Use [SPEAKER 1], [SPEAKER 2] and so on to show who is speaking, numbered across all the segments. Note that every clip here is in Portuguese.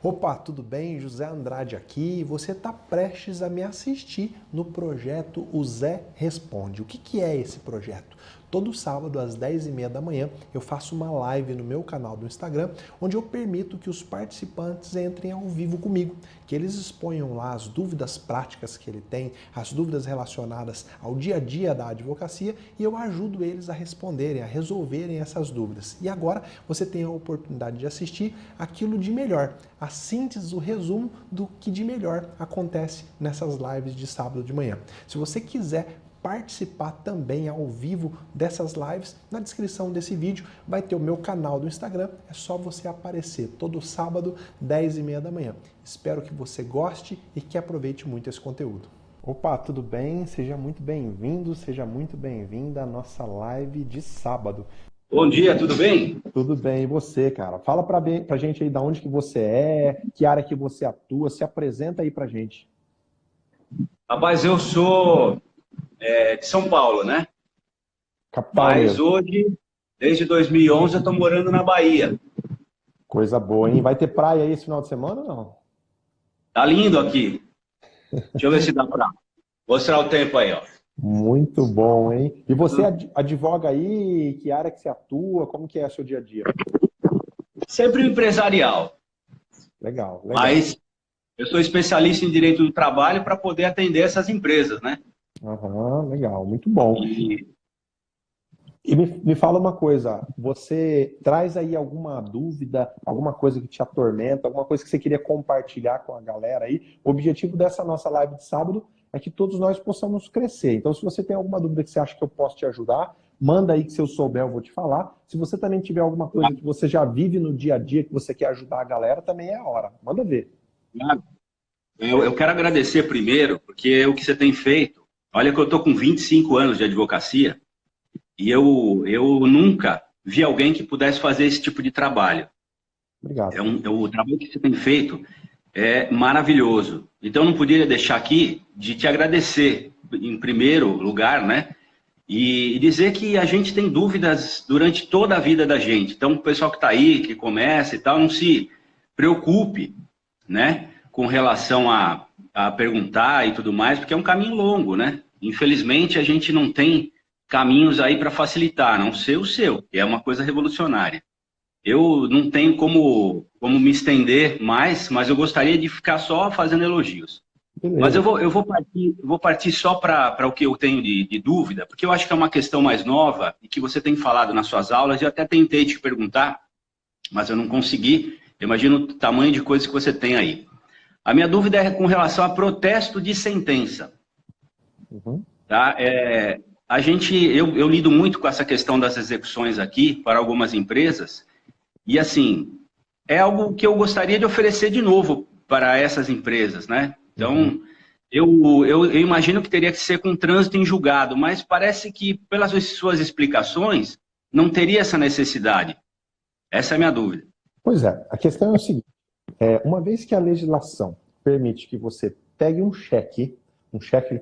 [SPEAKER 1] Opa, tudo bem? José Andrade aqui e você está prestes a me assistir no projeto O Zé Responde. O que é esse projeto? Todo sábado às 10h30 da manhã eu faço uma live no meu canal do Instagram, onde eu permito que os participantes entrem ao vivo comigo, que eles exponham lá as dúvidas práticas que ele tem, as dúvidas relacionadas ao dia a dia da advocacia e eu ajudo eles a responderem, a resolverem essas dúvidas. E agora você tem a oportunidade de assistir aquilo de melhor, a síntese, o resumo do que de melhor acontece nessas lives de sábado de manhã. Se você quiser participar também ao vivo dessas lives, na descrição desse vídeo vai ter o meu canal do Instagram, é só você aparecer todo sábado, 10h30 da manhã. Espero que você goste e que aproveite muito esse conteúdo. Opa, tudo bem? Seja muito bem-vindo, seja muito bem-vinda à nossa live de sábado.
[SPEAKER 2] Bom dia, tudo bem?
[SPEAKER 1] Tudo bem, e você, cara? Fala pra gente aí de onde que você é, que área que você atua, se apresenta aí pra gente.
[SPEAKER 2] Rapaz, eu sou de São Paulo, né?
[SPEAKER 1] Capital
[SPEAKER 2] Mas
[SPEAKER 1] mesmo.
[SPEAKER 2] hoje, desde 2011, eu estou morando na Bahia.
[SPEAKER 1] Coisa boa, hein? Vai ter praia aí esse final de semana ou não?
[SPEAKER 2] Tá lindo aqui. Deixa eu ver se dá para mostrar o tempo aí, ó.
[SPEAKER 1] Muito bom, hein? E você advoga aí? Que área que você atua? Como que é o seu dia a dia?
[SPEAKER 2] Sempre empresarial,
[SPEAKER 1] Legal, legal.
[SPEAKER 2] mas eu sou especialista em direito do trabalho para poder atender essas empresas, né?
[SPEAKER 1] Aham, legal, muito bom.
[SPEAKER 2] E
[SPEAKER 1] E me fala uma coisa, você traz aí alguma dúvida, alguma coisa que te atormenta, alguma coisa que você queria compartilhar com a galera aí? O objetivo dessa nossa live de sábado é que todos nós possamos crescer. Então, se você tem alguma dúvida que você acha que eu posso te ajudar, manda aí que se eu souber eu vou te falar. Se você também tiver alguma coisa que você já vive no dia a dia, que você quer ajudar a galera, também é a hora. Manda ver.
[SPEAKER 2] eu quero agradecer primeiro, porque o que você tem feito, olha que eu estou com 25 anos de advocacia, e eu nunca vi alguém que pudesse fazer esse tipo de trabalho.
[SPEAKER 1] Obrigado.
[SPEAKER 2] O trabalho que você tem feito é maravilhoso. Então, eu não poderia deixar aqui de te agradecer, em primeiro lugar, né? E dizer que a gente tem dúvidas durante toda a vida da gente. Então, o pessoal que está aí, que começa e tal, não se preocupe, né? Com relação a perguntar e tudo mais, porque é um caminho longo, né? Infelizmente, a gente não tem caminhos aí para facilitar, a não ser o seu, que é uma coisa revolucionária. Eu não tenho como me estender mais, mas eu gostaria de ficar só fazendo elogios. Mas
[SPEAKER 1] Beleza.
[SPEAKER 2] eu vou partir só para o que eu tenho de dúvida, porque eu acho que é uma questão mais nova e que você tem falado nas suas aulas, e eu até tentei te perguntar, mas eu não consegui. Eu imagino o tamanho de coisa que você tem aí. A minha dúvida é com relação a protesto de sentença.
[SPEAKER 1] Uhum.
[SPEAKER 2] Tá? Eu lido muito com essa questão das execuções aqui para algumas empresas, e assim, é algo que eu gostaria de oferecer de novo para essas empresas, né?
[SPEAKER 1] Uhum.
[SPEAKER 2] Então, eu imagino que teria que ser com trânsito em julgado, mas parece que, pelas suas explicações, não teria essa necessidade. Essa é a minha dúvida.
[SPEAKER 1] Pois é, a questão é o seguinte. Uma vez que a legislação permite que você pegue um cheque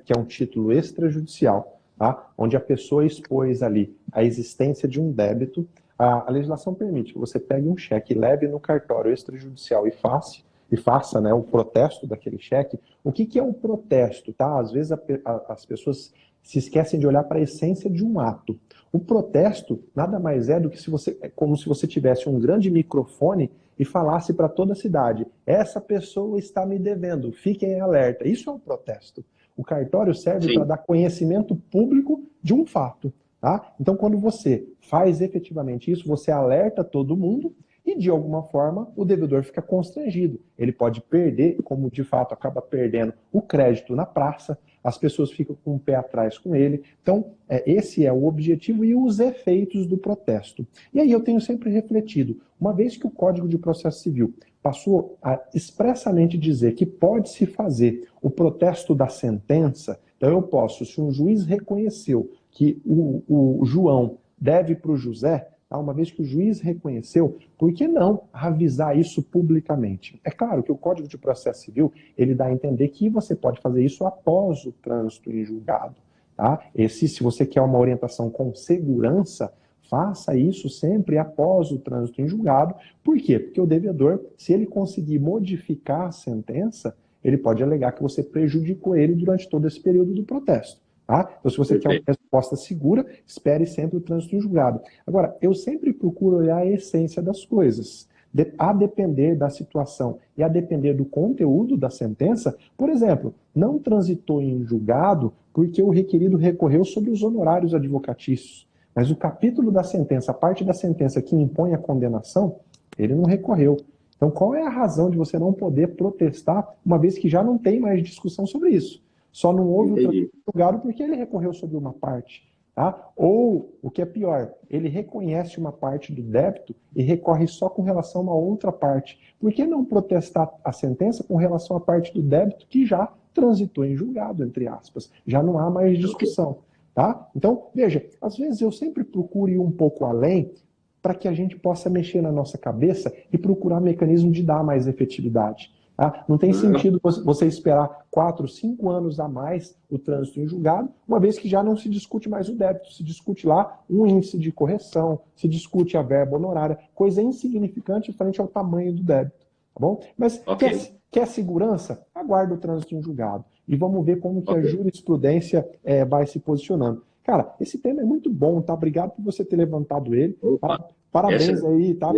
[SPEAKER 1] que é um título extrajudicial, tá? Onde a pessoa expôs ali a existência de um débito, a legislação permite que você pegue um cheque, leve no cartório extrajudicial e faça, né, o protesto daquele cheque. O que é o protesto? Tá? Às vezes as pessoas se esquecem de olhar para a essência de um ato. O protesto nada mais é do que como se você tivesse um grande microfone e falasse para toda a cidade: essa pessoa está me devendo, fiquem em alerta. Isso é um protesto. O cartório serve para
[SPEAKER 2] Sim,
[SPEAKER 1] dar conhecimento público de um fato. Tá? Então, quando você faz efetivamente isso, você alerta todo mundo e, de alguma forma, o devedor fica constrangido. Ele pode perder, como de fato acaba perdendo, o crédito na praça, as pessoas ficam com o pé atrás com ele. Então, esse é o objetivo e os efeitos do protesto. E aí eu tenho sempre refletido, uma vez que o Código de Processo Civil passou a expressamente dizer que pode-se fazer o protesto da sentença, então eu posso, se um juiz reconheceu que o João deve para o José, uma vez que o juiz reconheceu, por que não avisar isso publicamente? É claro que o Código de Processo Civil, ele dá a entender que você pode fazer isso após o trânsito em julgado. Tá? Se você quer uma orientação com segurança, Faça isso sempre após o trânsito em julgado. Por quê? Porque o devedor, se ele conseguir modificar a sentença, ele pode alegar que você prejudicou ele durante todo esse período do protesto. Tá? Então, se você quer uma resposta segura, espere sempre o trânsito em julgado. Agora, eu sempre procuro olhar a essência das coisas. A depender da situação e a depender do conteúdo da sentença, por exemplo, não transitou em julgado porque o requerido recorreu sobre os honorários advocatícios. Mas o capítulo da sentença, a parte da sentença que impõe a condenação, ele não recorreu. Então, qual é a razão de você não poder protestar, uma vez que já não tem mais discussão sobre isso? Só não houve o trânsito em julgado porque ele recorreu sobre uma parte. Tá? Ou, o que é pior, ele reconhece uma parte do débito e recorre só com relação a uma outra parte. Por que não protestar a sentença com relação à parte do débito que já transitou em julgado, entre aspas? Já não há mais discussão. Tá? Então, veja, às vezes eu sempre procuro ir um pouco além para que a gente possa mexer na nossa cabeça e procurar mecanismo de dar mais efetividade. Tá? Não tem sentido você esperar 4, 5 anos a mais o trânsito em julgado, uma vez que já não se discute mais o débito, se discute lá um índice de correção, se discute a verba honorária, coisa insignificante frente ao tamanho do débito. Tá bom? Mas quer segurança? Aguarda o trânsito em julgado. E vamos ver como que a jurisprudência vai se posicionando. Cara, esse tema é muito bom, tá? Obrigado por você ter levantado ele. Parabéns aí, tá?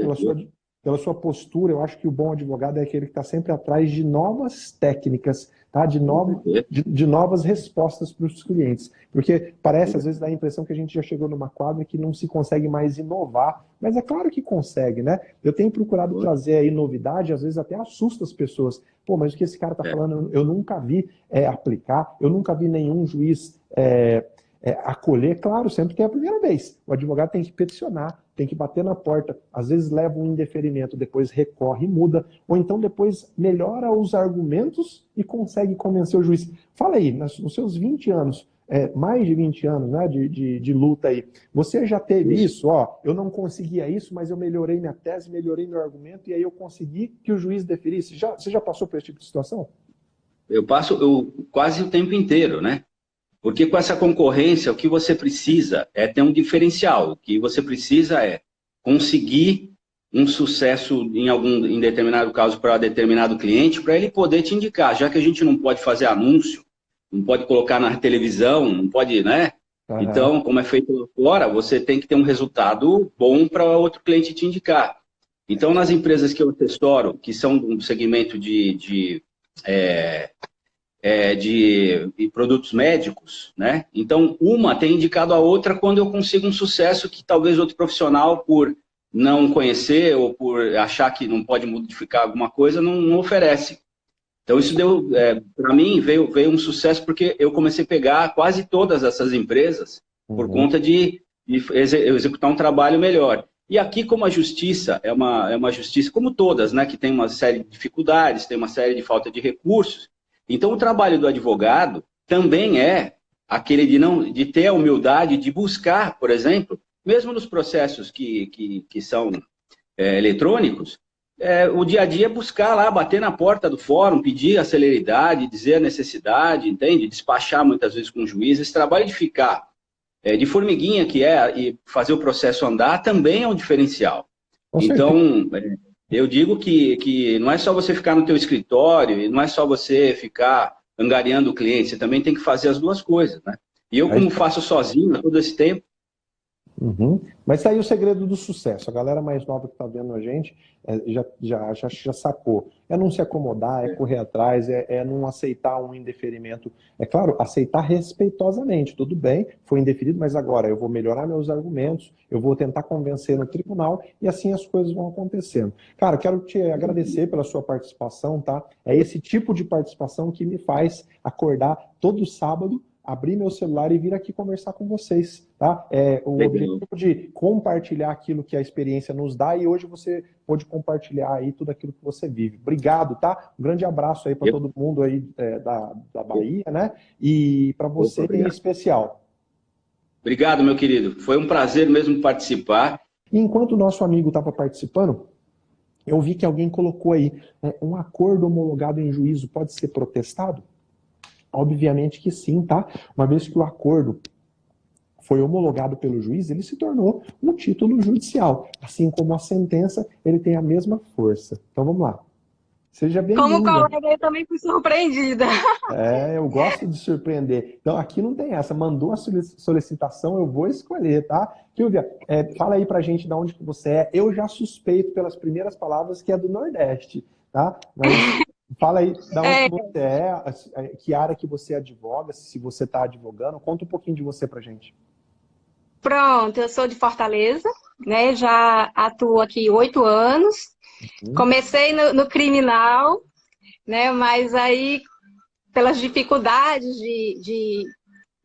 [SPEAKER 1] Pela sua postura. Eu acho que o bom advogado é aquele que está sempre atrás de novas técnicas, tá? de novas respostas para os clientes. Porque parece, às vezes, dá a impressão que a gente já chegou numa quadra que não se consegue mais inovar. Mas é claro que consegue, né? Eu tenho procurado trazer aí novidade, às vezes até assusta as pessoas. Pô, mas o que esse cara está falando, eu nunca vi aplicar, eu nunca vi nenhum juiz acolher. Claro, sempre tem a primeira vez. O advogado tem que peticionar, tem que bater na porta, às vezes leva um indeferimento, depois recorre e muda, ou então depois melhora os argumentos e consegue convencer o juiz. Fala aí, nos seus 20 anos, mais de 20 anos, né, de luta aí, você já teve isso? Ó, eu não conseguia isso, mas eu melhorei minha tese, melhorei meu argumento, e aí eu consegui que o juiz deferisse. Você já passou por esse tipo de situação?
[SPEAKER 2] Eu passo quase o tempo inteiro, né? Porque com essa concorrência, o que você precisa é ter um diferencial. O que você precisa é conseguir um sucesso em determinado caso para determinado cliente, para ele poder te indicar, já que a gente não pode fazer anúncio, não pode colocar na televisão, não pode, né? Uhum. Então, como é feito lá fora, você tem que ter um resultado bom para outro cliente te indicar. Então, nas empresas que eu assessoro, que são do segmento de produtos médicos, né? Então, uma tem indicado a outra quando eu consigo um sucesso que talvez outro profissional, por não conhecer ou por achar que não pode modificar alguma coisa, não oferece. Então, isso deu, para mim, veio um sucesso porque eu comecei a pegar quase todas essas empresas por conta de executar um trabalho melhor. E aqui, como a justiça é uma justiça, como todas, né? Que tem uma série de dificuldades, tem uma série de falta de recursos. Então, o trabalho do advogado também é aquele de ter a humildade de buscar, por exemplo, mesmo nos processos que são eletrônicos, o dia a dia buscar lá, bater na porta do fórum, pedir a celeridade, dizer a necessidade, entende? Despachar muitas vezes com o juiz. Esse trabalho de ficar de formiguinha e fazer o processo andar também é um diferencial. Então, eu digo que não é só você ficar no teu escritório, e não é só você ficar angariando o cliente, você também tem que fazer as duas coisas, né? E eu, como faço sozinho todo esse tempo...
[SPEAKER 1] Mas tá aí o segredo do sucesso. A galera mais nova que está vendo a gente já sacou. É não se acomodar, é correr atrás, é não aceitar um indeferimento. É claro, aceitar respeitosamente. Tudo bem, foi indeferido, mas agora eu vou melhorar meus argumentos, eu vou tentar convencer no tribunal e assim as coisas vão acontecendo. Cara, quero te agradecer pela sua participação, tá? É esse tipo de participação que me faz acordar todo sábado, abrir meu celular e vir aqui conversar com vocês, tá? O objetivo de compartilhar aquilo que a experiência nos dá, e hoje você pôde compartilhar aí tudo aquilo que você vive. Obrigado, tá? Um grande abraço aí para todo mundo aí da Bahia, né? E para você em especial.
[SPEAKER 2] Obrigado, meu querido. Foi um prazer mesmo participar.
[SPEAKER 1] E enquanto o nosso amigo estava participando, eu vi que alguém colocou aí, um acordo homologado em juízo pode ser protestado? Obviamente que sim, tá? Uma vez que o acordo foi homologado pelo juiz, ele se tornou um título judicial. Assim como a sentença, ele tem a mesma força. Então vamos lá. Seja
[SPEAKER 3] Como
[SPEAKER 1] bem-vinda.
[SPEAKER 3] colega, eu também fui surpreendida.
[SPEAKER 1] Eu gosto de surpreender. Então, aqui não tem essa. Mandou a solicitação, eu vou escolher, tá? Silvia, fala aí pra gente de onde que você é. Eu já suspeito pelas primeiras palavras que é do Nordeste, tá? Mas fala aí de onde você é, que área que você advoga, se você está advogando. Conta um pouquinho de você pra gente.
[SPEAKER 3] Pronto, eu sou de Fortaleza, né? Já atuo aqui 8 anos. Comecei no criminal, né? Mas aí, pelas dificuldades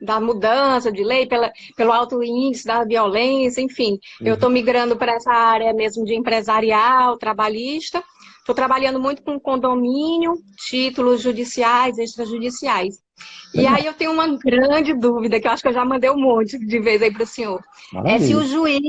[SPEAKER 3] da mudança de lei, pelo alto índice da violência, enfim, eu estou migrando para essa área mesmo de empresarial, trabalhista. Estou trabalhando muito com condomínio, títulos judiciais, extrajudiciais. E aí eu tenho uma grande dúvida, que eu acho que eu já mandei um monte de vezes aí para o senhor.
[SPEAKER 1] Maravilha.
[SPEAKER 3] É se o juiz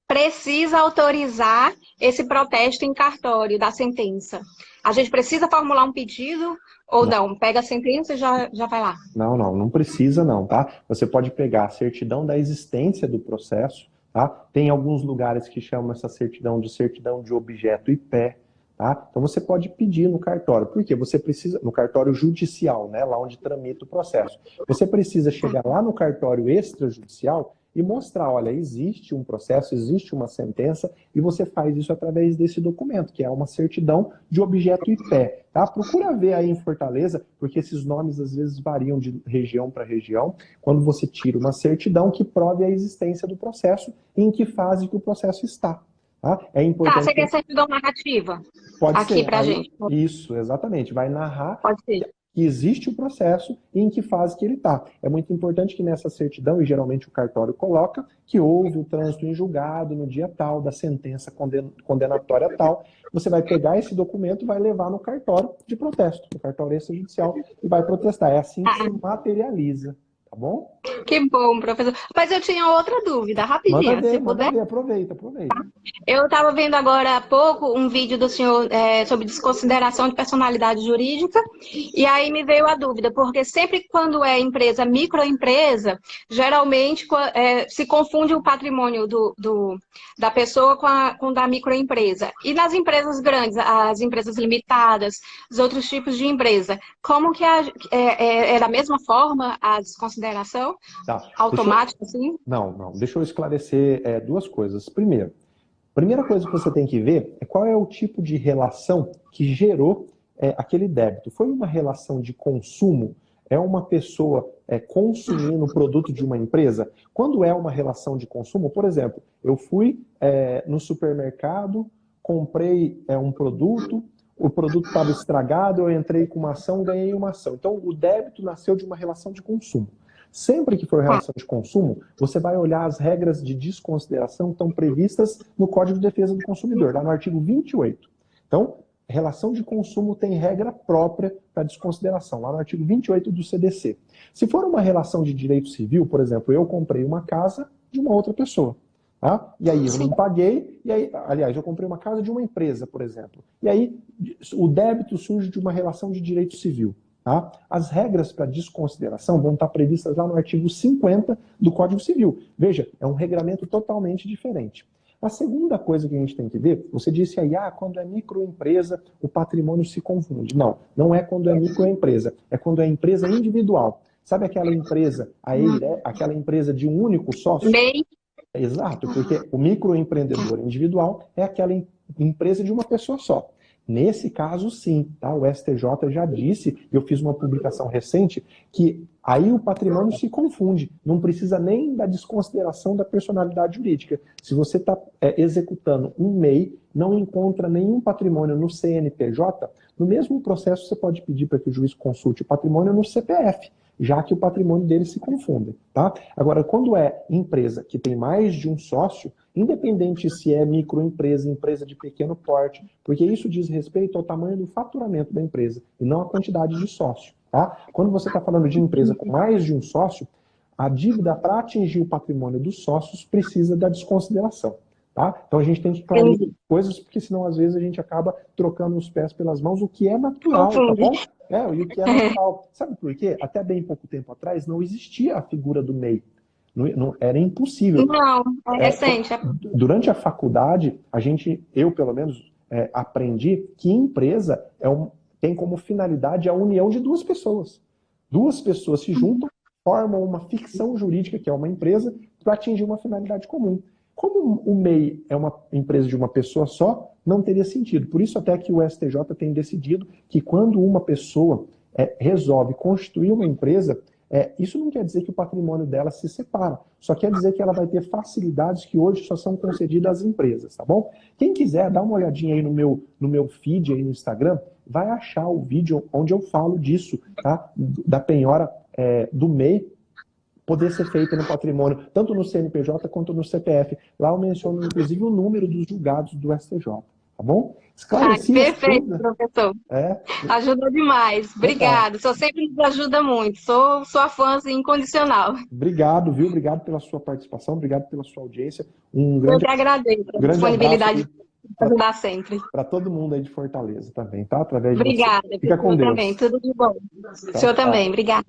[SPEAKER 3] precisa autorizar esse protesto em cartório da sentença. A gente precisa formular um pedido ou não? Pega a sentença e já vai lá.
[SPEAKER 1] Não precisa não, tá? Você pode pegar a certidão da existência do processo, tá? Tem alguns lugares que chamam essa certidão de objeto e pé, tá? Então você pode pedir no cartório. Por quê? Você precisa, no cartório judicial, né? Lá onde tramita o processo. Você precisa chegar lá no cartório extrajudicial e mostrar, olha, existe um processo, existe uma sentença, e você faz isso através desse documento, que é uma certidão de objeto e pé, tá? Procura ver aí em Fortaleza, porque esses nomes às vezes variam de região para região, quando você tira uma certidão que prove a existência do processo e em que fase que o processo está. Tá? É importante.
[SPEAKER 3] Tá, você quer certidão narrativa?
[SPEAKER 1] Pode
[SPEAKER 3] aqui
[SPEAKER 1] ser.
[SPEAKER 3] Pra gente.
[SPEAKER 1] Isso, exatamente. Vai narrar.
[SPEAKER 3] Pode ser.
[SPEAKER 1] Que existe o processo e em que fase que ele está. É muito importante que nessa certidão, e geralmente o cartório coloca, que houve o trânsito em julgado no dia tal, da sentença condenatória tal. Você vai pegar esse documento e vai levar no cartório de protesto, no cartório extrajudicial, e vai protestar. É assim que se materializa, tá bom?
[SPEAKER 3] Que bom, professor. Mas eu tinha outra dúvida, rapidinho, se puder.
[SPEAKER 1] Manda ver, aproveita.
[SPEAKER 3] Eu estava vendo agora há pouco um vídeo do senhor sobre desconsideração de personalidade jurídica, e aí me veio a dúvida, porque sempre quando é empresa, microempresa, geralmente se confunde o patrimônio da pessoa com o da microempresa. E nas empresas grandes, as empresas limitadas, os outros tipos de empresa, como que é da mesma forma a desconsideração?
[SPEAKER 1] Tá.
[SPEAKER 3] Automática, assim?
[SPEAKER 1] Não. Deixa eu esclarecer duas coisas. Primeiro, primeira coisa que você tem que ver é qual é o tipo de relação que gerou aquele débito. Foi uma relação de consumo? É uma pessoa consumindo o produto de uma empresa? Quando é uma relação de consumo, por exemplo, eu fui no supermercado, comprei um produto, o produto estava estragado, eu entrei com uma ação, ganhei uma ação. Então, o débito nasceu de uma relação de consumo. Sempre que for relação de consumo, você vai olhar as regras de desconsideração que estão previstas no Código de Defesa do Consumidor, lá no artigo 28. Então, relação de consumo tem regra própria para desconsideração, lá no artigo 28 do CDC. Se for uma relação de direito civil, por exemplo, eu comprei uma casa de uma outra pessoa, tá? E aí eu não paguei, e aí, aliás, eu comprei uma casa de uma empresa, por exemplo. E aí o débito surge de uma relação de direito civil. Tá? As regras para desconsideração vão estar previstas lá no artigo 50 do Código Civil. Veja, é um regramento totalmente diferente. A segunda coisa que a gente tem que ver, você disse aí, quando é microempresa, o patrimônio se confunde. Não é quando é microempresa, é quando é empresa individual. Sabe aquela empresa, aquela empresa de um único sócio?
[SPEAKER 3] MEI.
[SPEAKER 1] Exato, porque o microempreendedor individual é aquela empresa de uma pessoa só. Nesse caso, sim, tá? O STJ já disse, eu fiz uma publicação recente, que aí o patrimônio se confunde, não precisa nem da desconsideração da personalidade jurídica. Se você está executando um MEI, não encontra nenhum patrimônio no CNPJ, no mesmo processo você pode pedir para que o juiz consulte o patrimônio no CPF, já que o patrimônio deles se confunde, tá? Agora, quando é empresa que tem mais de um sócio, independente se é microempresa, empresa de pequeno porte, porque isso diz respeito ao tamanho do faturamento da empresa e não à quantidade de sócio, tá? Quando você está falando de empresa com mais de um sócio, a dívida para atingir o patrimônio dos sócios precisa da desconsideração, tá? Então a gente tem que clarear coisas, porque senão às vezes a gente acaba trocando os pés pelas mãos, o que é natural, tá bom? E o que é natural. Sabe por quê? Até bem pouco tempo atrás não existia a figura do MEI. Era impossível.
[SPEAKER 3] Não, é recente.
[SPEAKER 1] Durante a faculdade, eu pelo menos, aprendi que empresa tem como finalidade a união de duas pessoas. Duas pessoas se juntam, formam uma ficção jurídica, que é uma empresa, para atingir uma finalidade comum. Como o MEI é uma empresa de uma pessoa só, não teria sentido. Por isso até que o STJ tem decidido que quando uma pessoa resolve constituir uma empresa, isso não quer dizer que o patrimônio dela se separa, só quer dizer que ela vai ter facilidades que hoje só são concedidas às empresas, tá bom? Quem quiser, dá uma olhadinha aí no meu feed aí no Instagram, vai achar o vídeo onde eu falo disso, tá? Da penhora do MEI poder ser feita no patrimônio, tanto no CNPJ quanto no CPF. Lá eu menciono, inclusive, o número dos julgados do STJ, tá bom?
[SPEAKER 3] Perfeito, professor. Ajuda demais. Obrigada. O senhor sempre nos ajuda muito. Sou sua fã incondicional.
[SPEAKER 1] Obrigado, viu? Obrigado pela sua participação, obrigado pela sua audiência.
[SPEAKER 3] Eu que agradeço a disponibilidade de ajudar sempre.
[SPEAKER 1] Para todo mundo aí de Fortaleza também, tá? Através de
[SPEAKER 3] Obrigada.
[SPEAKER 1] você. Fica com Deus.
[SPEAKER 3] Também. Tudo de bom. O senhor também. Obrigada.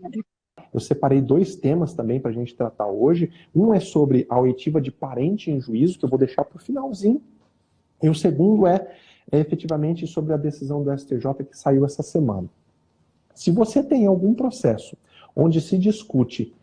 [SPEAKER 1] Eu separei 2 temas também para a gente tratar hoje. Um é sobre a oitiva de parente em juízo, que eu vou deixar para o finalzinho. E o segundo é efetivamente sobre a decisão do STJ que saiu essa semana. Se você tem algum processo onde se discute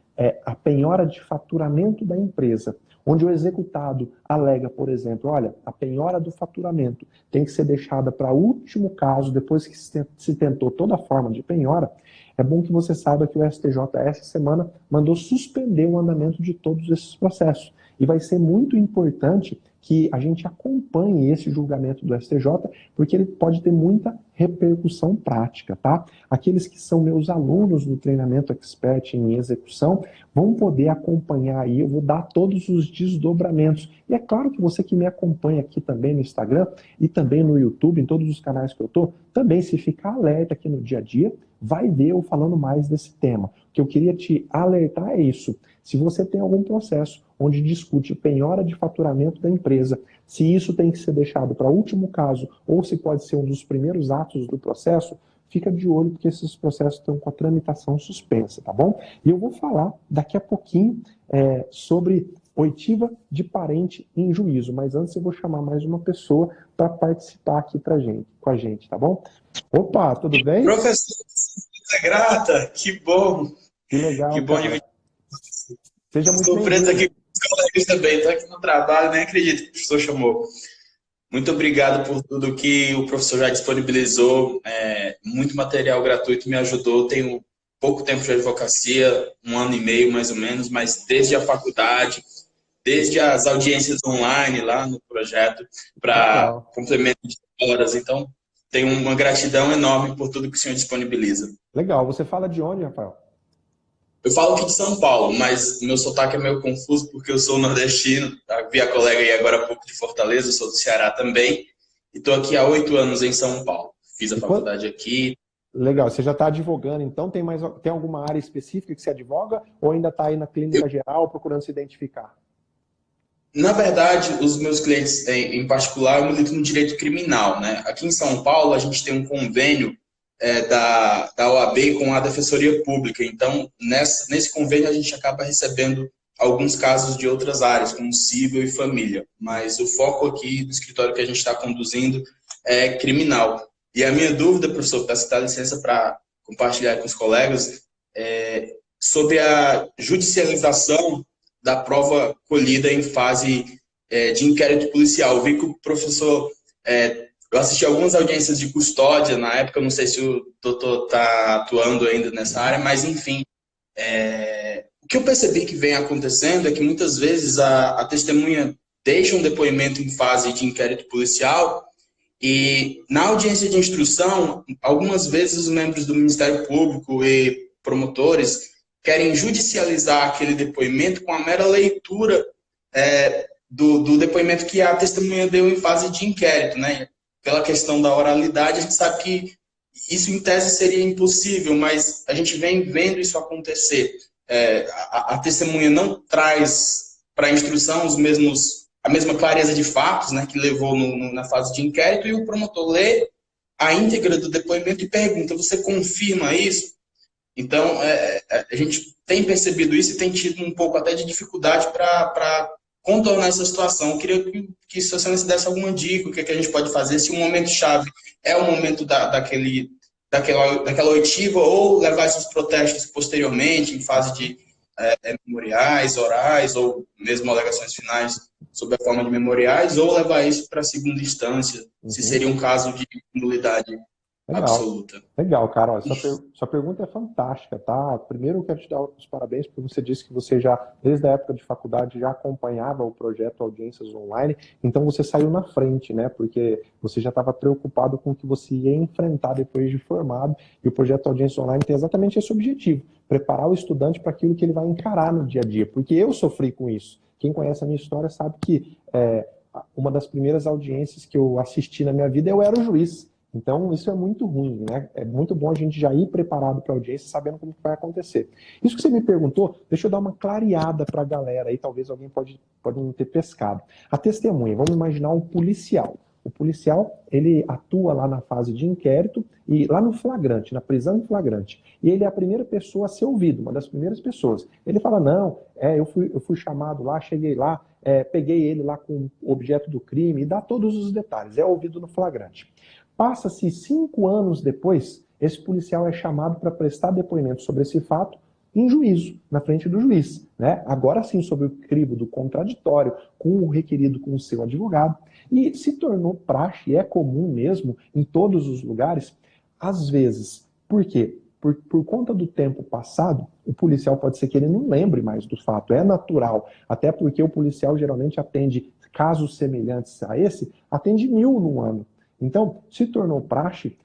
[SPEAKER 1] a penhora de faturamento da empresa, onde o executado alega, por exemplo, olha, a penhora do faturamento tem que ser deixada para último caso, depois que se tentou toda a forma de penhora, é bom que você saiba que o STJ essa semana mandou suspender o andamento de todos esses processos. E vai ser muito importante que a gente acompanhe esse julgamento do STJ, porque ele pode ter muita repercussão prática, tá? Aqueles que são meus alunos no treinamento Expert em execução vão poder acompanhar aí, eu vou dar todos os desdobramentos. E é claro que você que me acompanha aqui também no Instagram e também no YouTube, em todos os canais que eu tô, também se ficar alerta aqui no dia a dia, vai ver eu falando mais desse tema. O que eu queria te alertar é isso. Se você tem algum processo onde discute penhora de faturamento da empresa, se isso tem que ser deixado para último caso ou se pode ser um dos primeiros atos do processo, fica de olho porque esses processos estão com a tramitação suspensa, tá bom? E eu vou falar daqui a pouquinho sobre oitiva de parente em juízo, mas antes eu vou chamar mais uma pessoa para participar aqui com a gente, tá bom? Opa, tudo bem?
[SPEAKER 4] Professor, grata, que bom.
[SPEAKER 1] Que legal,
[SPEAKER 4] que bom de...
[SPEAKER 1] Seja muito
[SPEAKER 4] Estou preso aqui com os colegas também, estou aqui no trabalho, nem acredito que o professor chamou. Muito obrigado por tudo que o professor já disponibilizou, muito material gratuito me ajudou, tenho pouco tempo de advocacia, 1 ano e meio mais ou menos, mas desde a faculdade, desde as audiências online lá no projeto, para complemento de horas, então tenho uma gratidão enorme por tudo que o senhor disponibiliza.
[SPEAKER 1] Legal, você fala de onde, Rafael?
[SPEAKER 4] Eu falo aqui de São Paulo, mas meu sotaque é meio confuso porque eu sou nordestino. Vi a colega aí agora há pouco de Fortaleza, eu sou do Ceará também. E estou aqui há 8 anos em São Paulo. Fiz a faculdade aqui.
[SPEAKER 1] Legal, você já está advogando, então tem alguma área específica que você advoga ou ainda está aí na clínica geral procurando se identificar?
[SPEAKER 4] Na verdade, os meus clientes em particular, eu milito no direito criminal, né? Aqui em São Paulo, a gente tem um convênio da OAB com a Defensoria Pública. Então, nesse convênio, a gente acaba recebendo alguns casos de outras áreas, como civil e família. Mas o foco aqui do escritório que a gente está conduzindo é criminal. E a minha dúvida, professor, peço a licença para compartilhar com os colegas, sobre a judicialização da prova colhida em fase de inquérito policial. Eu vi que o professor... eu assisti algumas audiências de custódia na época, não sei se o doutor está atuando ainda nessa área, mas enfim, o que eu percebi que vem acontecendo é que muitas vezes a testemunha deixa um depoimento em fase de inquérito policial e na audiência de instrução, algumas vezes os membros do Ministério Público e promotores querem judicializar aquele depoimento com a mera leitura do depoimento que a testemunha deu em fase de inquérito, né? Pela questão da oralidade, a gente sabe que isso em tese seria impossível, mas a gente vem vendo isso acontecer. A testemunha não traz para a instrução a mesma clareza de fatos, né, que levou na fase de inquérito, e o promotor lê a íntegra do depoimento e pergunta, você confirma isso? Então, a gente tem percebido isso e tem tido um pouco até de dificuldade para contornar essa situação. Eu queria que Sua Excelência desse alguma dica, o que, é que a gente pode fazer, se o momento-chave é o momento daquela oitiva, ou levar esses protestos posteriormente, em fase de memoriais, orais, ou mesmo alegações finais sob a forma de memoriais, ou levar isso para a segunda instância, se seria um caso de nulidade absoluta.
[SPEAKER 1] Legal, cara. Ó, sua pergunta é fantástica, tá? Primeiro eu quero te dar os parabéns porque você disse que você já, desde a época de faculdade, já acompanhava o projeto Audiências Online, então você saiu na frente, né? Porque você já estava preocupado com o que você ia enfrentar depois de formado, e o projeto Audiências Online tem exatamente esse objetivo, preparar o estudante para aquilo que ele vai encarar no dia a dia, porque eu sofri com isso. Quem conhece a minha história sabe que uma das primeiras audiências que eu assisti na minha vida, eu era o juiz. Então, isso é muito ruim, né? É muito bom a gente já ir preparado para a audiência, sabendo como vai acontecer. Isso que você me perguntou, deixa eu dar uma clareada para a galera aí, talvez alguém pode não ter pescado. A testemunha, vamos imaginar um policial. O policial, ele atua lá na fase de inquérito e lá no flagrante, na prisão em flagrante. E ele é a primeira pessoa a ser ouvido, uma das primeiras pessoas. Ele fala, não, eu fui chamado lá, cheguei lá, peguei ele lá com o objeto do crime, e dá todos os detalhes, é ouvido no flagrante. Passa-se 5 anos depois, esse policial é chamado para prestar depoimento sobre esse fato em juízo, na frente do juiz, né? Agora sim, sob o crivo do contraditório, com o requerido com o seu advogado, e se tornou praxe, é comum mesmo, em todos os lugares, às vezes. Por quê? Por conta do tempo passado, o policial pode ser que ele não lembre mais do fato, é natural, até porque o policial geralmente atende casos semelhantes a esse, atende 1000 num ano. Então, se tornou praxe,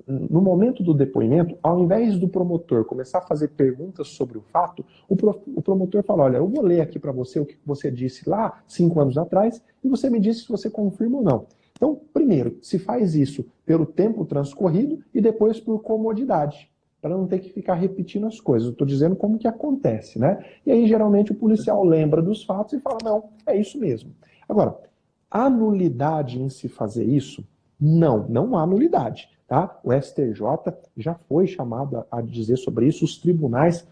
[SPEAKER 1] no momento do depoimento, ao invés do promotor começar a fazer perguntas sobre o fato, o promotor fala, olha, eu vou ler aqui para você o que você disse lá 5 anos atrás e você me disse se você confirma ou não. Então, primeiro, se faz isso pelo tempo transcorrido e depois por comodidade, para não ter que ficar repetindo as coisas. Eu estou dizendo como que acontece, né? E aí, geralmente, o policial lembra dos fatos e fala, não, é isso mesmo. Agora, a nulidade em se fazer isso, não há nulidade. Tá? O STJ já foi chamado a dizer sobre isso, os tribunais,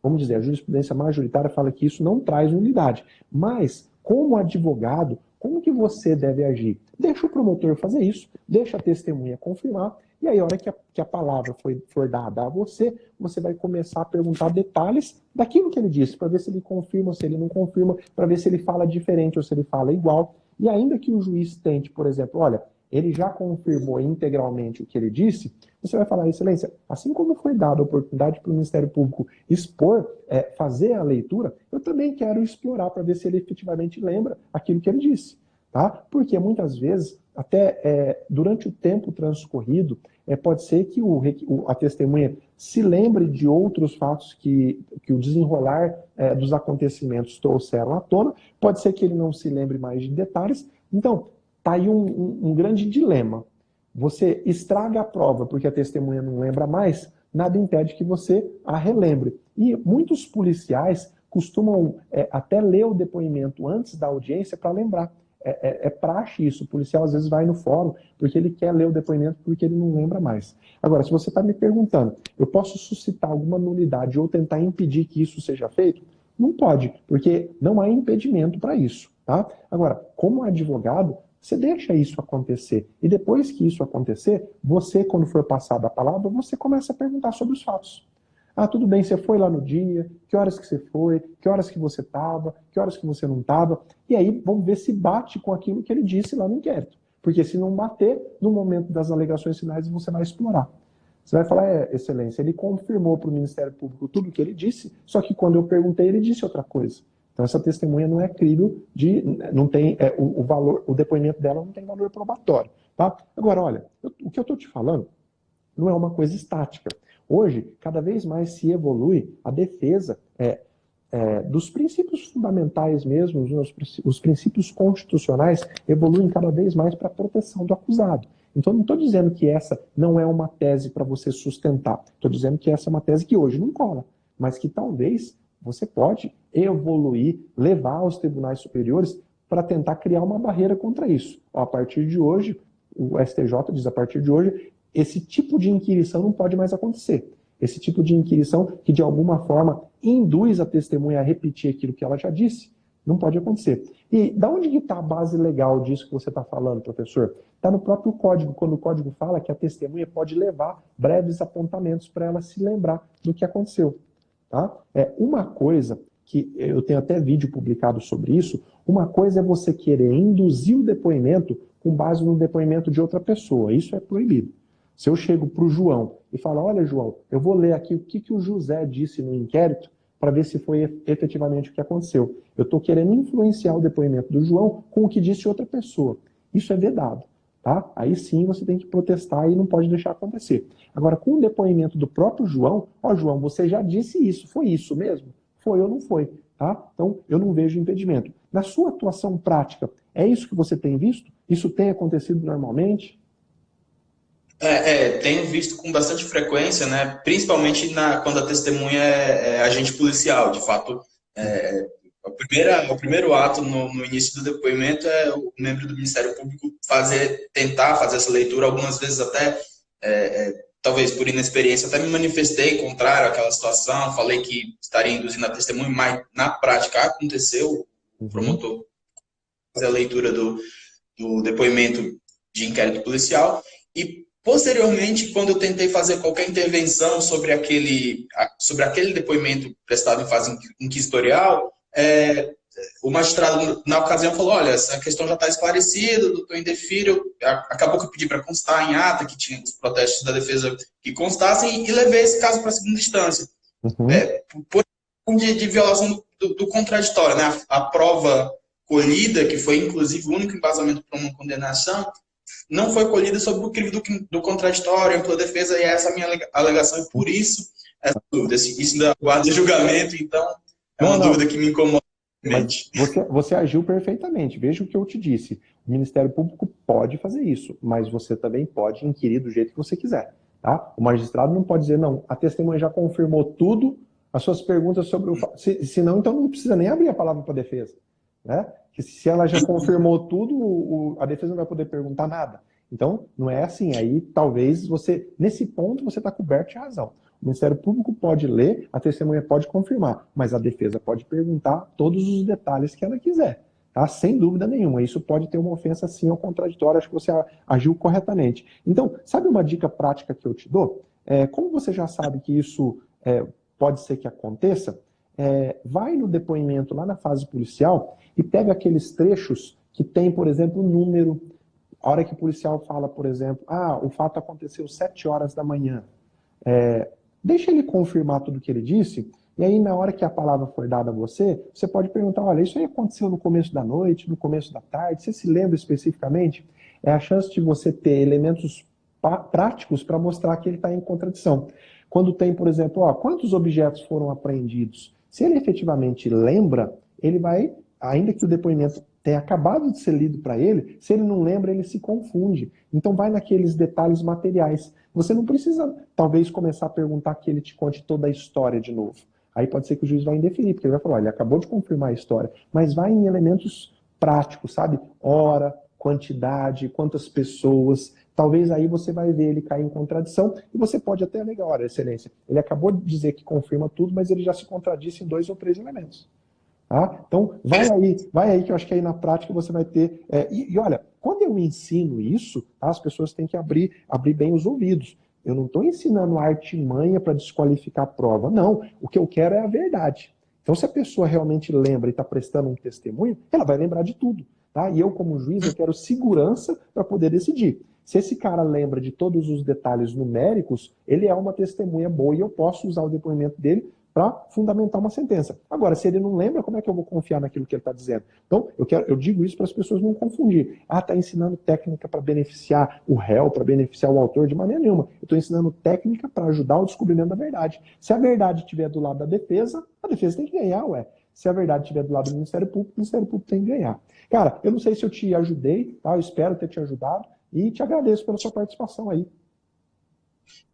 [SPEAKER 1] vamos dizer, a jurisprudência majoritária fala que isso não traz nulidade. Mas, como advogado, como que você deve agir? Deixa o promotor fazer isso, deixa a testemunha confirmar, e aí a hora que a palavra for dada a você, você vai começar a perguntar detalhes daquilo que ele disse, para ver se ele confirma ou se ele não confirma, para ver se ele fala diferente ou se ele fala igual. E ainda que o juiz tente, por exemplo, olha, ele já confirmou integralmente o que ele disse, você vai falar, excelência, assim como foi dada a oportunidade para o Ministério Público expor, fazer a leitura, eu também quero explorar para ver se ele efetivamente lembra aquilo que ele disse. Tá? Porque muitas vezes, até durante o tempo transcorrido, pode ser que a testemunha se lembre de outros fatos que o desenrolar dos acontecimentos trouxeram à tona, pode ser que ele não se lembre mais de detalhes. Então, está aí um grande dilema. Você estraga a prova porque a testemunha não lembra mais, nada impede que você a relembre. E muitos policiais costumam até ler o depoimento antes da audiência para lembrar. É praxe isso, o policial às vezes vai no fórum porque ele quer ler o depoimento porque ele não lembra mais. Agora, se você está me perguntando, eu posso suscitar alguma nulidade ou tentar impedir que isso seja feito? Não pode, porque não há impedimento para isso. Tá? Agora, como advogado, você deixa isso acontecer. E depois que isso acontecer, você, quando for passada a palavra, você começa a perguntar sobre os fatos. Ah, tudo bem, você foi lá no dia, que horas que você foi, que horas que você estava, que horas que você não estava, e aí vamos ver se bate com aquilo que ele disse lá no inquérito. Porque se não bater, no momento das alegações finais, você vai explorar. Você vai falar, excelência, ele confirmou para o Ministério Público tudo o que ele disse, só que quando eu perguntei, ele disse outra coisa. Então essa testemunha não é crível, não tem o valor, o depoimento dela não tem valor probatório. Tá? Agora, olha, o que eu estou te falando não é uma coisa estática. Hoje, cada vez mais se evolui a defesa dos princípios fundamentais mesmo, os princípios constitucionais evoluem cada vez mais para a proteção do acusado. Então, não estou dizendo que essa não é uma tese para você sustentar. Estou dizendo que essa é uma tese que hoje não cola, mas que talvez você pode evoluir, levar aos tribunais superiores para tentar criar uma barreira contra isso. A partir de hoje, o STJ diz, a partir de hoje, esse tipo de inquirição não pode mais acontecer. Esse tipo de inquirição que, de alguma forma, induz a testemunha a repetir aquilo que ela já disse, não pode acontecer. E da onde que está a base legal disso que você está falando, professor? Está no próprio código, quando o código fala que a testemunha pode levar breves apontamentos para ela se lembrar do que aconteceu. Tá? Uma coisa que eu tenho até vídeo publicado sobre isso, uma coisa é você querer induzir o depoimento com base no depoimento de outra pessoa. Isso é proibido. Se eu chego para o João e falo, olha, João, eu vou ler aqui o que o José disse no inquérito para ver se foi efetivamente o que aconteceu. Eu estou querendo influenciar o depoimento do João com o que disse outra pessoa. Isso é vedado. Tá? Aí sim você tem que protestar e não pode deixar acontecer. Agora, com o depoimento do próprio João, ó, João, você já disse isso, foi isso mesmo? Foi ou não foi? Tá? Então, eu não vejo impedimento. Na sua atuação prática, é isso que você tem visto? Isso tem acontecido normalmente?
[SPEAKER 4] Tenho visto com bastante frequência, né? Principalmente quando a testemunha é agente policial. De fato, o primeiro ato no início do depoimento é o membro do Ministério Público tentar fazer essa leitura. Algumas vezes até, talvez por inexperiência, até me manifestei contrário àquela situação, falei que estaria induzindo a testemunha, mas na prática aconteceu. O promotor fazer a leitura do depoimento de inquérito policial e posteriormente, quando eu tentei fazer qualquer intervenção sobre aquele depoimento prestado em fase inquisitorial, o magistrado, na ocasião, falou, olha, essa questão já está esclarecida, doutor indefiro, acabou que eu pedi para constar em ata, que tinha os protestos da defesa que constassem, e levei esse caso para a segunda instância. Por de violação do contraditório, né? A prova colhida, que foi inclusive o único embasamento para uma condenação, não foi colhida sobre o crime do contraditório, ampla defesa, e essa é a minha alegação, e por isso essa dúvida. Isso ainda guarda julgamento, então é uma dúvida que me incomoda.
[SPEAKER 1] Mas você agiu perfeitamente. Veja o que eu te disse. O Ministério Público pode fazer isso, mas você também pode inquirir do jeito que você quiser. Tá? O magistrado não pode dizer, não, a testemunha já confirmou tudo, as suas perguntas sobre o fato. Se não, então não precisa nem abrir a palavra para a defesa. Né? Que se ela já confirmou tudo, a defesa não vai poder perguntar nada. Então, não é assim. Aí, talvez, nesse ponto, você está coberto de razão. O Ministério Público pode ler, a testemunha pode confirmar, mas a defesa pode perguntar todos os detalhes que ela quiser. Tá? Sem dúvida nenhuma. Isso pode ter uma ofensa, sim, ao contraditório. Acho que você agiu corretamente. Então, sabe uma dica prática que eu te dou? Como você já sabe que isso pode ser que aconteça, vai no depoimento lá na fase policial e pega aqueles trechos que tem, por exemplo, um número. A hora que o policial fala, por exemplo, o fato aconteceu 7 horas da manhã. Deixa ele confirmar tudo o que ele disse, e aí na hora que a palavra for dada a você, você pode perguntar, olha, isso aí aconteceu no começo da noite, no começo da tarde, você se lembra especificamente? É a chance de você ter elementos práticos para mostrar que ele está em contradição. Quando tem, por exemplo, quantos objetos foram apreendidos? Se ele efetivamente lembra, ele vai, ainda que o depoimento tenha acabado de ser lido para ele, se ele não lembra, ele se confunde. Então vai naqueles detalhes materiais. Você não precisa, talvez, começar a perguntar que ele te conte toda a história de novo. Aí pode ser que o juiz vai indeferir, porque ele vai falar, olha, ele acabou de confirmar a história, mas vai em elementos práticos, sabe? Hora, quantidade, quantas pessoas. Talvez aí você vai ver ele cair em contradição e você pode até alegar, olha, excelência, ele acabou de dizer que confirma tudo, mas ele já se contradisse em 2 ou 3 elementos. Tá? Então, vai aí que eu acho que aí na prática você vai ter... E olha, quando eu ensino isso, tá, as pessoas têm que abrir bem os ouvidos. Eu não estou ensinando artimanha para desqualificar a prova, não. O que eu quero é a verdade. Então, se a pessoa realmente lembra e está prestando um testemunho, ela vai lembrar de tudo. Tá? E eu, como juiz, eu quero segurança para poder decidir. Se esse cara lembra de todos os detalhes numéricos, ele é uma testemunha boa e eu posso usar o depoimento dele para fundamentar uma sentença. Agora, se ele não lembra, como é que eu vou confiar naquilo que ele está dizendo? Então, eu digo isso para as pessoas não confundir. Está ensinando técnica para beneficiar o réu, para beneficiar o autor, de maneira nenhuma. Eu estou ensinando técnica para ajudar o descobrimento da verdade. Se a verdade estiver do lado da defesa, a defesa tem que ganhar, ué. Se a verdade estiver do lado do Ministério Público, o Ministério Público tem que ganhar. Cara, eu não sei se eu te ajudei, tá? Eu espero ter te ajudado e te agradeço pela sua participação aí.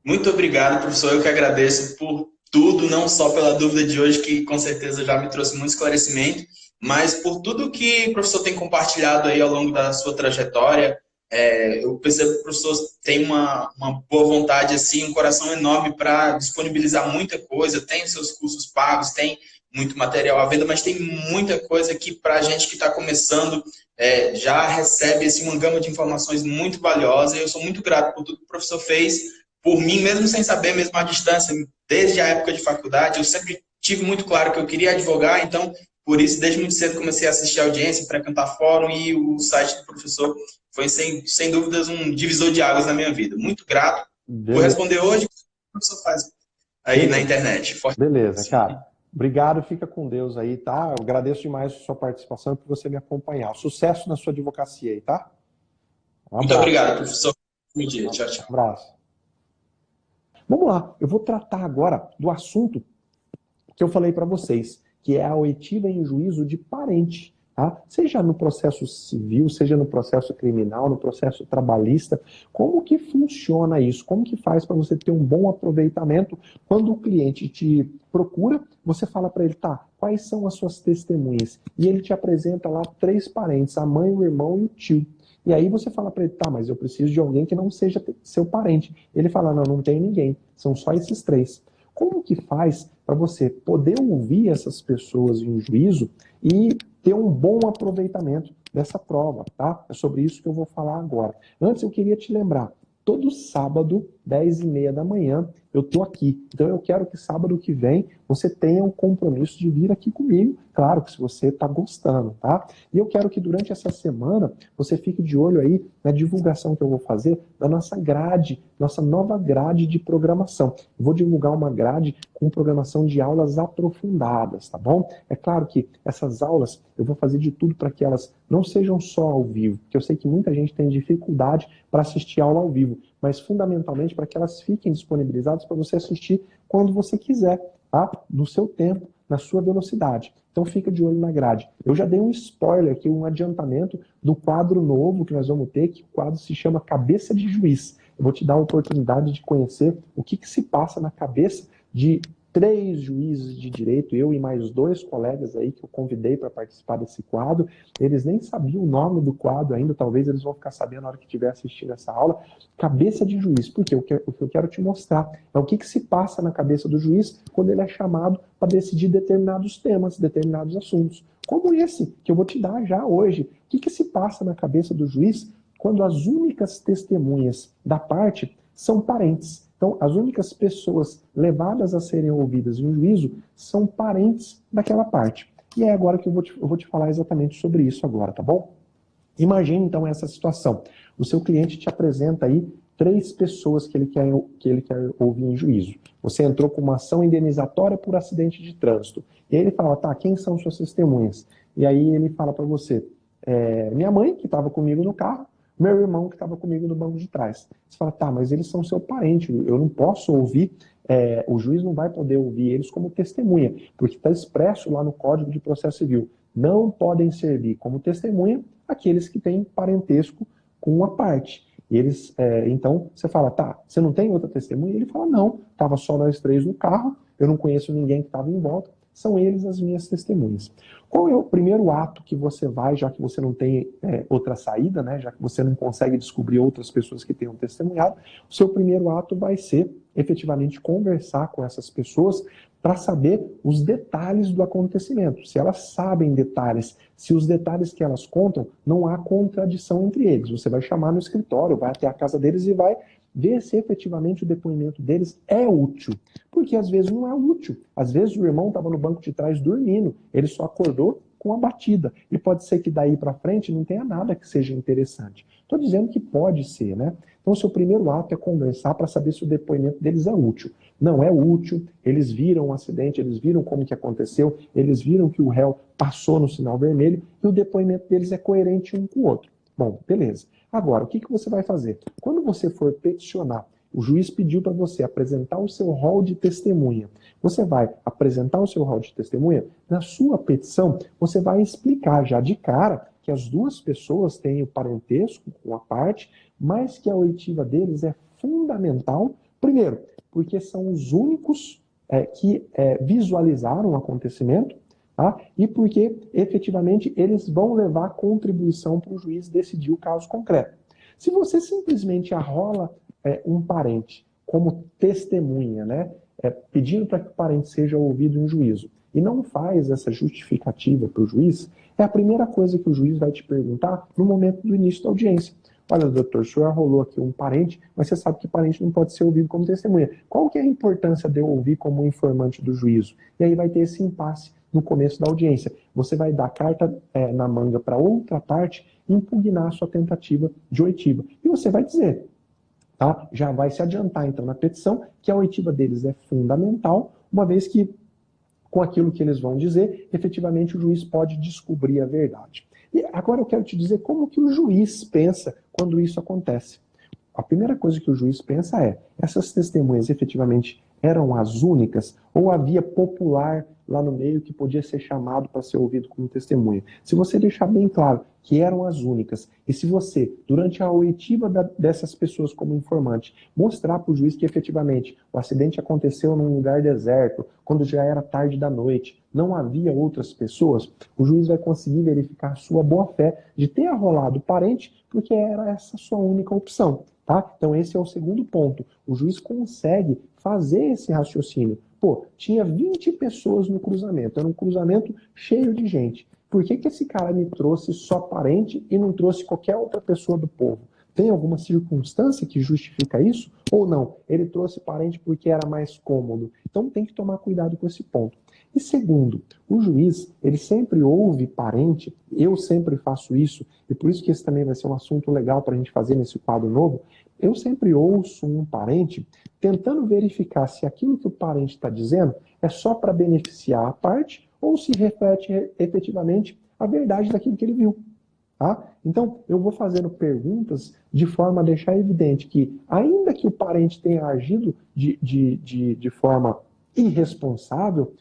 [SPEAKER 4] Muito obrigado, professor. Eu que agradeço por tudo, não só pela dúvida de hoje, que com certeza já me trouxe muito esclarecimento, mas por tudo que o professor tem compartilhado aí ao longo da sua trajetória, Eu percebo que o professor tem uma boa vontade, assim, um coração enorme para disponibilizar muita coisa, tem os seus cursos pagos, tem muito material à venda, mas tem muita coisa que, para a gente que está começando, já recebe assim, uma gama de informações muito valiosa, e eu sou muito grato por tudo que o professor fez por mim, mesmo sem saber, mesmo à distância, desde a época de faculdade, eu sempre tive muito claro que eu queria advogar, então, por isso, desde muito cedo comecei a assistir a audiência, frequentar fórum, e o site do professor foi, sem dúvidas, um divisor de águas na minha vida. Muito grato. Vou responder hoje o que o professor faz aí na internet.
[SPEAKER 1] Beleza, cara. Obrigado, fica com Deus aí, tá? Eu agradeço demais a sua participação e por você me acompanhar. Sucesso na sua advocacia aí, tá?
[SPEAKER 4] Muito obrigado, professor. Bom dia. Tchau, tchau.
[SPEAKER 1] Um abraço. Vamos lá, eu vou tratar agora do assunto que eu falei para vocês, que é a oitiva em juízo de parente. Tá? Seja no processo civil, seja no processo criminal, no processo trabalhista, como que funciona isso? Como que faz para você ter um bom aproveitamento? Quando o cliente te procura, você fala para ele, tá, quais são as suas testemunhas? E ele te apresenta lá 3 parentes, a mãe, o irmão e o tio. E aí você fala para ele, tá, mas eu preciso de alguém que não seja seu parente. Ele fala, não tem ninguém, são só esses 3. Como que faz para você poder ouvir essas pessoas em juízo e ter um bom aproveitamento dessa prova, tá? É sobre isso que eu vou falar agora. Antes eu queria te lembrar, todo sábado, 10h30 da manhã, eu tô aqui. Então eu quero que sábado que vem você tenha o compromisso de vir aqui comigo. Claro que se você está gostando, tá? E eu quero que durante essa semana você fique de olho aí na divulgação que eu vou fazer da nossa grade, nossa nova grade de programação. Eu vou divulgar uma grade com programação de aulas aprofundadas, tá bom? É claro que essas aulas eu vou fazer de tudo para que elas não sejam só ao vivo, porque eu sei que muita gente tem dificuldade para assistir aula ao vivo, mas fundamentalmente para que elas fiquem disponibilizadas para você assistir quando você quiser, tá? No seu tempo, na sua velocidade. Então fica de olho na grade. Eu já dei um spoiler aqui, um adiantamento do quadro novo que nós vamos ter, que o quadro se chama Cabeça de Juiz. Eu vou te dar a oportunidade de conhecer o que se passa na cabeça de 3 juízes de direito, eu e mais 2 colegas aí que eu convidei para participar desse quadro. Eles nem sabiam o nome do quadro ainda, talvez eles vão ficar sabendo na hora que estiver assistindo essa aula. Cabeça de juiz, porque o que eu quero te mostrar é o que se passa na cabeça do juiz quando ele é chamado para decidir determinados temas, determinados assuntos. Como esse que eu vou te dar já hoje. O que se passa na cabeça do juiz quando as únicas testemunhas da parte são parentes? Então, as únicas pessoas levadas a serem ouvidas em um juízo são parentes daquela parte. E é agora que eu vou te falar exatamente sobre isso agora, tá bom? Imagine, então, essa situação. O seu cliente te apresenta aí 3 pessoas que ele quer ouvir em juízo. Você entrou com uma ação indenizatória por acidente de trânsito. E aí ele fala, tá, quem são suas testemunhas? E aí ele fala para você, minha mãe, que estava comigo no carro, meu irmão que estava comigo no banco de trás. Você fala, tá, mas eles são seu parente, eu não posso ouvir, o juiz não vai poder ouvir eles como testemunha, porque está expresso lá no Código de Processo Civil. Não podem servir como testemunha aqueles que têm parentesco com uma parte. Eles, então, você fala, tá, você não tem outra testemunha? Ele fala, não, estava só nós 3 no carro, eu não conheço ninguém que estava em volta, são eles as minhas testemunhas. Qual é o primeiro ato que você vai, já que você não tem outra saída, né, já que você não consegue descobrir outras pessoas que tenham testemunhado, o seu primeiro ato vai ser, efetivamente, conversar com essas pessoas para saber os detalhes do acontecimento. Se elas sabem detalhes, se os detalhes que elas contam, não há contradição entre eles. Você vai chamar no escritório, vai até a casa deles e vai ver se efetivamente o depoimento deles é útil. Porque às vezes não é útil. Às vezes o irmão estava no banco de trás dormindo, ele só acordou com a batida. E pode ser que daí para frente não tenha nada que seja interessante. Estou dizendo que pode ser, né? Então o seu primeiro ato é conversar para saber se o depoimento deles é útil. Não é útil, eles viram o acidente, eles viram como que aconteceu, eles viram que o réu passou no sinal vermelho e o depoimento deles é coerente um com o outro. Bom, beleza. Agora, o que você vai fazer? Quando você for peticionar, o juiz pediu para você apresentar o seu rol de testemunha. Você vai apresentar o seu rol de testemunha? Na sua petição, você vai explicar já de cara que as 2 pessoas têm o parentesco com a parte, mas que a oitiva deles é fundamental. Primeiro, porque são os únicos que visualizaram o acontecimento, tá? E porque, efetivamente, eles vão levar contribuição para o juiz decidir o caso concreto. Se você simplesmente arrola um parente como testemunha, né, pedindo para que o parente seja ouvido em juízo, e não faz essa justificativa para o juiz, é a primeira coisa que o juiz vai te perguntar no momento do início da audiência. Olha, doutor, o senhor arrolou aqui um parente, mas você sabe que parente não pode ser ouvido como testemunha. Qual que é a importância de eu ouvir como informante do juízo? E aí vai ter esse impasse no começo da audiência. Você vai dar carta na manga para outra parte e impugnar a sua tentativa de oitiva. E você vai dizer, tá? Já vai se adiantar então na petição que a oitiva deles é fundamental, uma vez que com aquilo que eles vão dizer, efetivamente o juiz pode descobrir a verdade. E agora eu quero te dizer como que o juiz pensa quando isso acontece. A primeira coisa que o juiz pensa é, essas testemunhas efetivamente eram as únicas ou havia popular lá no meio que podia ser chamado para ser ouvido como testemunha? Se você deixar bem claro que eram as únicas, e se você, durante a oitiva dessas pessoas como informante, mostrar para o juiz que efetivamente o acidente aconteceu num lugar deserto, quando já era tarde da noite, não havia outras pessoas, o juiz vai conseguir verificar a sua boa-fé de ter arrolado o parente, porque era essa sua única opção. Tá? Então esse é o segundo ponto. O juiz consegue fazer esse raciocínio. Pô, tinha 20 pessoas no cruzamento, era um cruzamento cheio de gente. Por que esse cara me trouxe só parente e não trouxe qualquer outra pessoa do povo? Tem alguma circunstância que justifica isso? Ou não? Ele trouxe parente porque era mais cômodo. Então tem que tomar cuidado com esse ponto. E segundo, o juiz, ele sempre ouve parente, eu sempre faço isso, e por isso que esse também vai ser um assunto legal para a gente fazer nesse quadro novo, eu sempre ouço um parente tentando verificar se aquilo que o parente está dizendo é só para beneficiar a parte ou se reflete efetivamente a verdade daquilo que ele viu. Tá? Então, eu vou fazendo perguntas de forma a deixar evidente que, ainda que o parente tenha agido de forma irresponsável,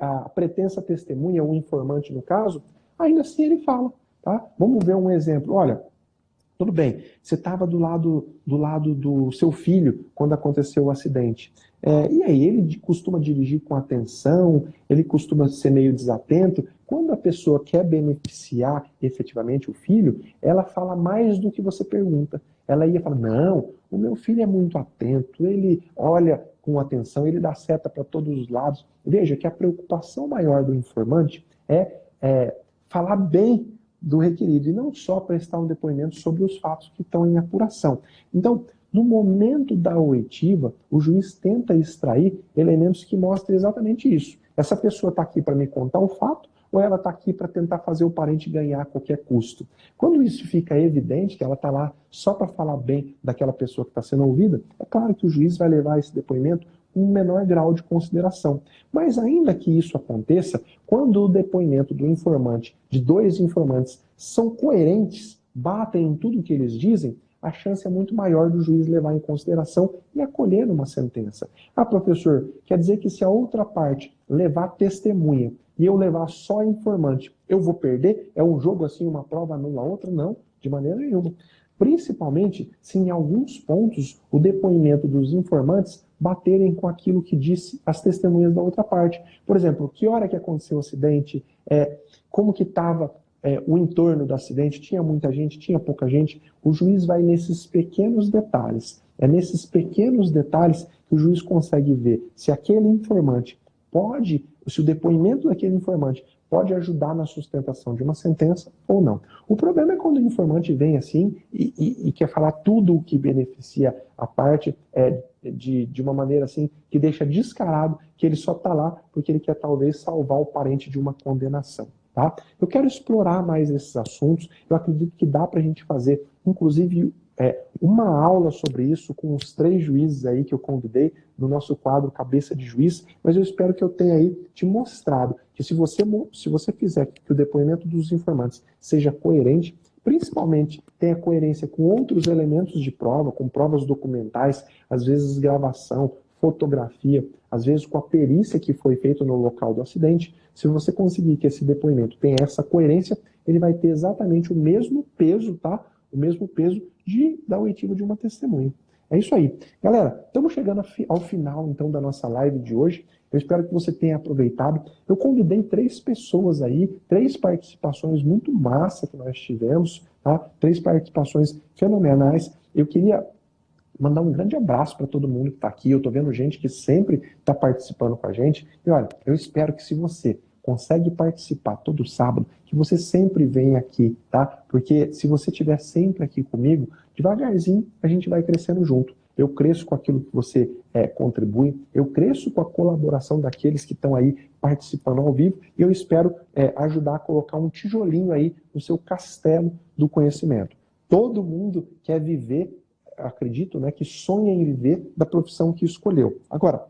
[SPEAKER 1] a pretensa testemunha, o informante no caso, ainda assim ele fala. Tá? Vamos ver um exemplo. Olha, tudo bem, você estava do lado do seu filho quando aconteceu o acidente. E aí, ele costuma dirigir com atenção, ele costuma ser meio desatento. Quando a pessoa quer beneficiar efetivamente o filho, ela fala mais do que você pergunta. Ela ia falar, não, o meu filho é muito atento, ele olha com atenção, ele dá seta para todos os lados. Veja que a preocupação maior do informante é falar bem do requerido, e não só prestar um depoimento sobre os fatos que estão em apuração. Então, no momento da oitiva, o juiz tenta extrair elementos que mostrem exatamente isso. Essa pessoa está aqui para me contar um fato, ou ela está aqui para tentar fazer o parente ganhar a qualquer custo? Quando isso fica evidente, que ela está lá só para falar bem daquela pessoa que está sendo ouvida, é claro que o juiz vai levar esse depoimento um menor grau de consideração. Mas ainda que isso aconteça, quando o depoimento do informante, de dois informantes, são coerentes, batem em tudo que eles dizem, a chance é muito maior do juiz levar em consideração e acolher uma sentença. Ah, professor, quer dizer que se a outra parte levar testemunha e eu levar só informante, eu vou perder? É um jogo assim, uma prova anula a outra? Não, de maneira nenhuma. Principalmente se em alguns pontos o depoimento dos informantes baterem com aquilo que disse as testemunhas da outra parte. Por exemplo, que hora que aconteceu o acidente, como que estava o entorno do acidente, tinha muita gente, tinha pouca gente. O juiz vai nesses pequenos detalhes. É nesses pequenos detalhes que o juiz consegue ver se aquele informante se o depoimento daquele informante pode ajudar na sustentação de uma sentença ou não. O problema é quando o informante vem assim e quer falar tudo o que beneficia a parte de uma maneira assim que deixa descarado que ele só está lá porque ele quer talvez salvar o parente de uma condenação. Tá? Eu quero explorar mais esses assuntos, eu acredito que dá para a gente fazer, inclusive, uma aula sobre isso com os 3 juízes aí que eu convidei no nosso quadro Cabeça de Juiz, mas eu espero que eu tenha aí te mostrado que se você fizer que o depoimento dos informantes seja coerente, principalmente tenha coerência com outros elementos de prova, com provas documentais, às vezes gravação, fotografia, às vezes com a perícia que foi feita no local do acidente, se você conseguir que esse depoimento tenha essa coerência, ele vai ter exatamente o mesmo peso, tá? O mesmo peso da oitiva de uma testemunha. É isso aí. Galera, estamos chegando ao final, então, da nossa live de hoje. Eu espero que você tenha aproveitado. Eu convidei 3 pessoas aí, 3 participações muito massa que nós tivemos, tá? 3 participações fenomenais. Eu queria mandar um grande abraço para todo mundo que está aqui. Eu estou vendo gente que sempre está participando com a gente. E olha, eu espero que se você consegue participar todo sábado, que você sempre venha aqui, tá? Porque se você estiver sempre aqui comigo, devagarzinho a gente vai crescendo junto. Eu cresço com aquilo que você contribui, eu cresço com a colaboração daqueles que estão aí participando ao vivo, e eu espero ajudar a colocar um tijolinho aí no seu castelo do conhecimento. Todo mundo quer viver, acredito, né, que sonha em viver da profissão que escolheu. Agora,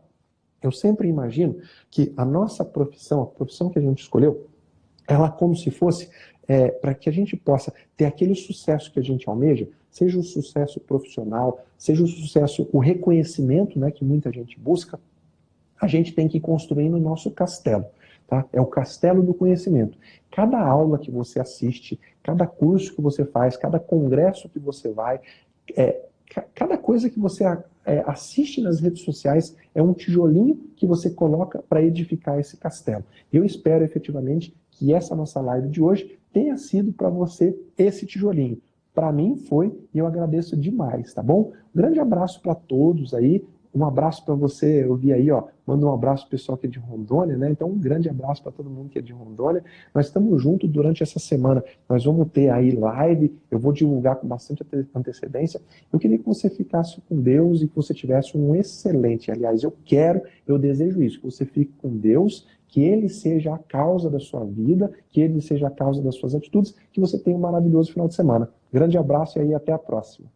[SPEAKER 1] eu sempre imagino que a nossa profissão, a profissão que a gente escolheu, ela como se fosse para que a gente possa ter aquele sucesso que a gente almeja, seja o sucesso profissional, seja o sucesso, o reconhecimento, né, que muita gente busca, a gente tem que ir construindo o nosso castelo. Tá? É o castelo do conhecimento. Cada aula que você assiste, cada curso que você faz, cada congresso que você vai, cada coisa que você assiste nas redes sociais é um tijolinho que você coloca para edificar esse castelo. Eu espero efetivamente que essa nossa live de hoje tenha sido para você esse tijolinho. Para mim foi, e eu agradeço demais, tá bom? Um grande abraço para todos aí. Um abraço para você, eu vi aí, ó, manda um abraço pro pessoal que é de Rondônia, né? Então um grande abraço para todo mundo que é de Rondônia. Nós estamos juntos durante essa semana. Nós vamos ter aí live, eu vou divulgar com bastante antecedência. Eu queria que você ficasse com Deus e que você tivesse um excelente, aliás, eu desejo isso, que você fique com Deus, que Ele seja a causa da sua vida, que Ele seja a causa das suas atitudes, que você tenha um maravilhoso final de semana. Grande abraço e aí até a próxima.